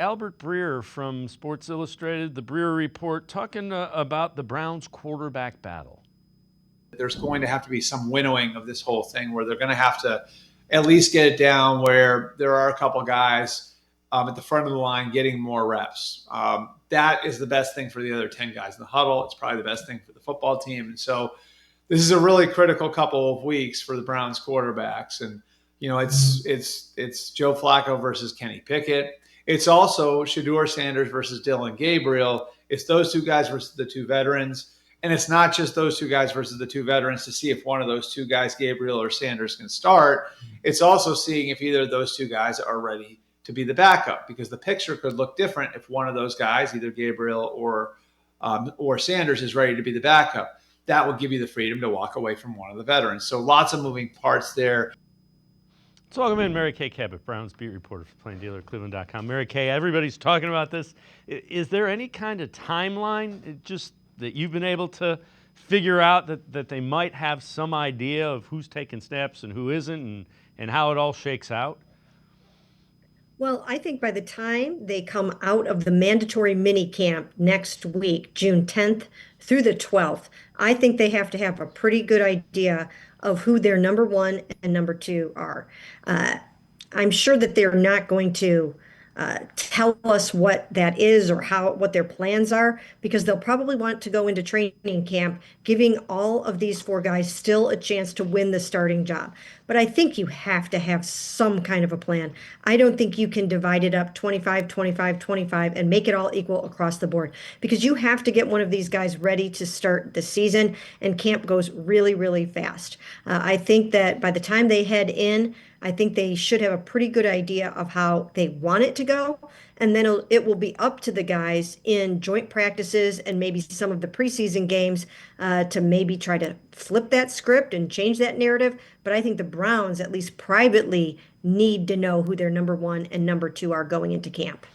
Albert Breer from Sports Illustrated, the Breer Report, talking about the Browns quarterback battle. There's going to have to be some winnowing of this whole thing where they're going to have to at least get it down where there are a couple guys at the front of the line getting more reps. That is the best thing for the other 10 guys in the huddle. It's probably the best thing for the football team. And so this is a really critical couple of weeks for the Browns quarterbacks. And, it's Joe Flacco versus Kenny Pickett. It's also Shedeur Sanders versus Dylan Gabriel. It's those two guys versus the two veterans. And it's not just those two guys versus the two veterans to see if one of those two guys, Gabriel or Sanders, can start. It's also seeing if either of those two guys are ready to be the backup, because the picture could look different if one of those guys, either Gabriel or Sanders, is ready to be the backup. That will give you the freedom to walk away from one of the veterans. So lots of moving parts there. Let's welcome in Mary Kay Cabot, Browns beat reporter for Plain Dealer, cleveland.com. Mary Kay, everybody's talking about this. Is there any kind of timeline just that you've been able to figure out that they might have some idea of who's taking snaps and who isn't, and how it all shakes out? Well, I think by the time they come out of the mandatory mini camp next week, June 10th through the 12th, I think they have to have a pretty good idea of who their number one and number two are. I'm sure that they're not going to tell us what that is or what their plans are, because they'll probably want to go into training camp giving all of these four guys still a chance to win the starting job. But I think you have to have some kind of a plan. I don't think you can divide it up 25, 25, 25 and make it all equal across the board, because you have to get one of these guys ready to start the season, and camp goes really, really fast. I think that by the time they head in, I think they should have a pretty good idea of how they want it to go. And then it will be up to the guys in joint practices and maybe some of the preseason games to maybe try to flip that script and change that narrative. But I think the Browns, at least privately, need to know who their number one and number two are going into camp.